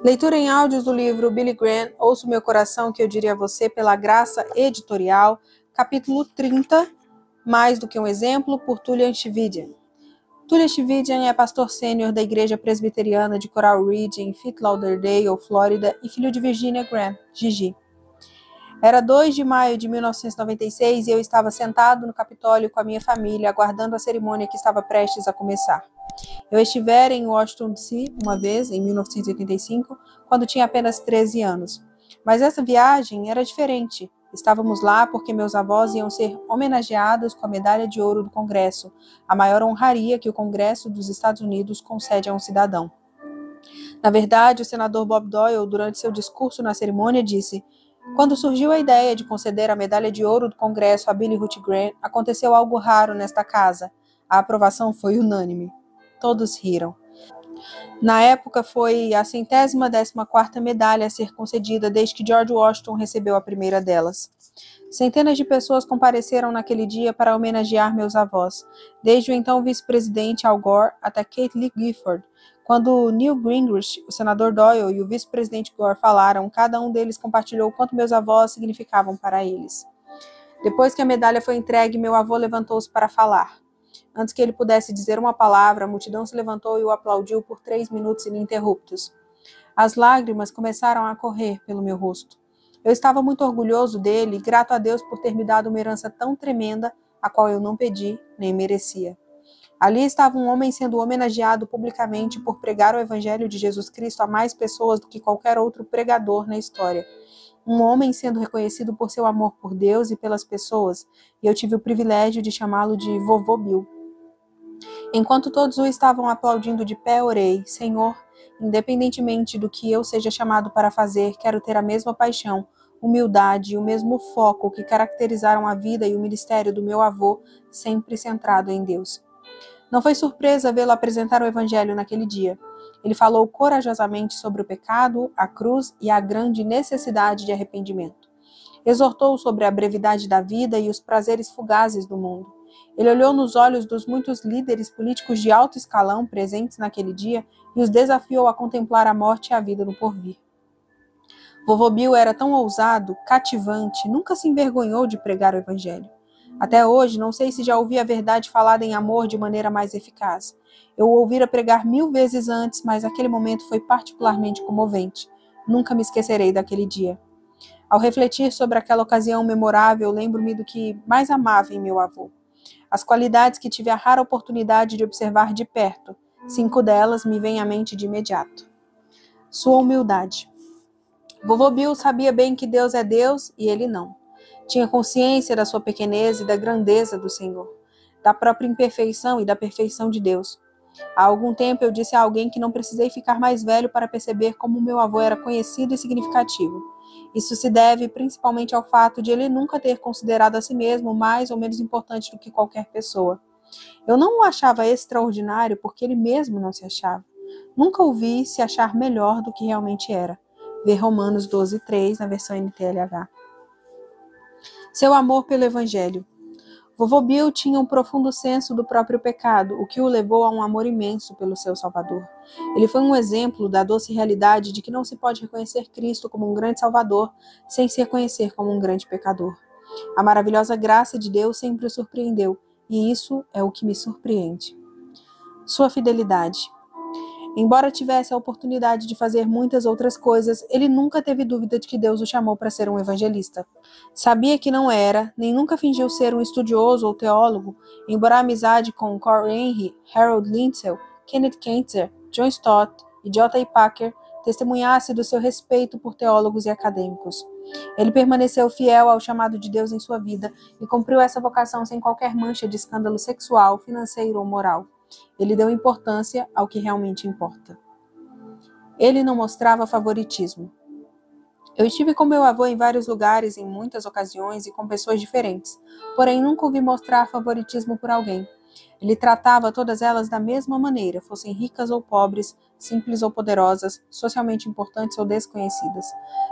Leitura em áudios do livro Billy Graham, Ouço Meu Coração, que eu diria a você, pela Graça Editorial, capítulo 30, Mais do que um Exemplo, por Tullian Tchividjian. Tullian Tchividjian é pastor sênior da Igreja Presbiteriana de Coral Ridge, em Fort Lauderdale, Flórida, e filho de Virginia Graham, Gigi. Era 2 de maio de 1996 e eu estava sentado no Capitólio com a minha família, aguardando a cerimônia que estava prestes a começar. Eu estivera em Washington, D.C. uma vez, em 1985, quando tinha apenas 13 anos. Mas essa viagem era diferente. Estávamos lá porque meus avós iam ser homenageados com a Medalha de Ouro do Congresso, a maior honraria que o Congresso dos Estados Unidos concede a um cidadão. Na verdade, o senador Bob Doyle, durante seu discurso na cerimônia, disse: "Quando surgiu a ideia de conceder a Medalha de Ouro do Congresso a Billy Ruth Graham, aconteceu algo raro nesta casa. A aprovação foi unânime." Todos riram. Na época, foi a 114ª medalha a ser concedida desde que George Washington recebeu a primeira delas. Centenas de pessoas compareceram naquele dia para homenagear meus avós, desde o então vice-presidente Al Gore até Kathleen Gifford. Quando Newt Gingrich, o senador Doyle e o vice-presidente Gore falaram, cada um deles compartilhou o quanto meus avós significavam para eles. Depois que a medalha foi entregue, meu avô levantou-se para falar. Antes que ele pudesse dizer uma palavra, a multidão se levantou e o aplaudiu por 3 minutos ininterruptos. As lágrimas começaram a correr pelo meu rosto. Eu estava muito orgulhoso dele e grato a Deus por ter me dado uma herança tão tremenda, a qual eu não pedi nem merecia. Ali estava um homem sendo homenageado publicamente por pregar o Evangelho de Jesus Cristo a mais pessoas do que qualquer outro pregador na história. Um homem sendo reconhecido por seu amor por Deus e pelas pessoas, e eu tive o privilégio de chamá-lo de Vovô Bill. Enquanto todos o estavam aplaudindo de pé, orei: Senhor, independentemente do que eu seja chamado para fazer, quero ter a mesma paixão, humildade e o mesmo foco que caracterizaram a vida e o ministério do meu avô, sempre centrado em Deus. Não foi surpresa vê-lo apresentar o Evangelho naquele dia. Ele falou corajosamente sobre o pecado, a cruz e a grande necessidade de arrependimento. Exortou sobre a brevidade da vida e os prazeres fugazes do mundo. Ele olhou nos olhos dos muitos líderes políticos de alto escalão presentes naquele dia e os desafiou a contemplar a morte e a vida no porvir. Vovô Bill era tão ousado, cativante, nunca se envergonhou de pregar o Evangelho. Até hoje, não sei se já ouvi a verdade falada em amor de maneira mais eficaz. Eu o ouvira pregar 1000 vezes antes, mas aquele momento foi particularmente comovente. Nunca me esquecerei daquele dia. Ao refletir sobre aquela ocasião memorável, lembro-me do que mais amava em meu avô. As qualidades que tive a rara oportunidade de observar de perto. 5 delas me vêm à mente de imediato. Sua humildade. Vovô Bill sabia bem que Deus é Deus e ele não. Tinha consciência da sua pequenez e da grandeza do Senhor, da própria imperfeição e da perfeição de Deus. Há algum tempo eu disse a alguém que não precisei ficar mais velho para perceber como meu avô era conhecido e significativo. Isso se deve principalmente ao fato de ele nunca ter considerado a si mesmo mais ou menos importante do que qualquer pessoa. Eu não o achava extraordinário porque ele mesmo não se achava. Nunca o vi se achar melhor do que realmente era. Ver Romanos 12:3 na versão NTLH. Seu amor pelo Evangelho. Vovô Bill tinha um profundo senso do próprio pecado, o que o levou a um amor imenso pelo seu Salvador. Ele foi um exemplo da doce realidade de que não se pode reconhecer Cristo como um grande Salvador sem se reconhecer como um grande pecador. A maravilhosa graça de Deus sempre o surpreendeu, e isso é o que me surpreende. Sua fidelidade. Embora tivesse a oportunidade de fazer muitas outras coisas, ele nunca teve dúvida de que Deus o chamou para ser um evangelista. Sabia que não era, nem nunca fingiu ser um estudioso ou teólogo, embora a amizade com Carl Henry, Harold Lindsay, Kenneth Kentzer, John Stott e J. Packer testemunhasse do seu respeito por teólogos e acadêmicos. Ele permaneceu fiel ao chamado de Deus em sua vida e cumpriu essa vocação sem qualquer mancha de escândalo sexual, financeiro ou moral. Ele deu importância ao que realmente importa. Ele não mostrava favoritismo. Eu estive com meu avô em vários lugares, em muitas ocasiões e com pessoas diferentes, porém nunca o vi mostrar favoritismo por alguém. Ele tratava todas elas da mesma maneira, fossem ricas ou pobres, simples ou poderosas, socialmente importantes ou desconhecidas.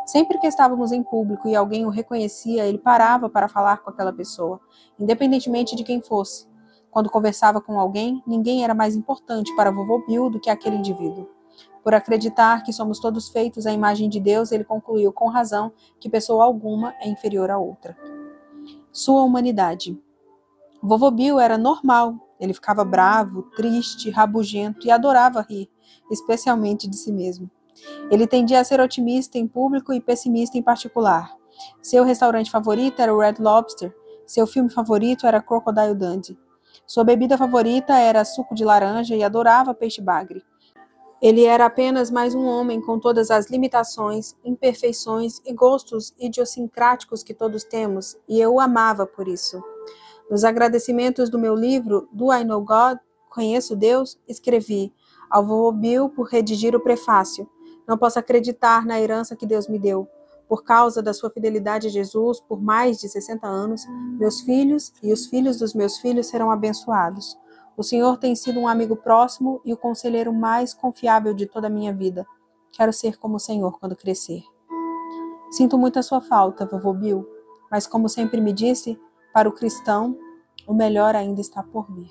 Sempre que estávamos em público e alguém o reconhecia, ele parava para falar com aquela pessoa, independentemente de quem fosse. Quando conversava com alguém, ninguém era mais importante para Vovô Bill do que aquele indivíduo. Por acreditar que somos todos feitos à imagem de Deus, ele concluiu com razão que pessoa alguma é inferior a outra. Sua humanidade. Vovô Bill era normal. Ele ficava bravo, triste, rabugento e adorava rir, especialmente de si mesmo. Ele tendia a ser otimista em público e pessimista em particular. Seu restaurante favorito era o Red Lobster. Seu filme favorito era Crocodile Dundee. Sua bebida favorita era suco de laranja e adorava peixe bagre. Ele era apenas mais um homem com todas as limitações, imperfeições e gostos idiosincráticos que todos temos, e eu o amava por isso. Nos agradecimentos do meu livro, Do I Know God? Conheço Deus? Escrevi ao vovô Bill por redigir o prefácio. Não posso acreditar na herança que Deus me deu. Por causa da sua fidelidade a Jesus, por mais de 60 anos, meus filhos e os filhos dos meus filhos serão abençoados. O Senhor tem sido um amigo próximo e o conselheiro mais confiável de toda a minha vida. Quero ser como o Senhor quando crescer. Sinto muito a sua falta, vovô Bill, mas como sempre me disse, para o cristão, o melhor ainda está por vir.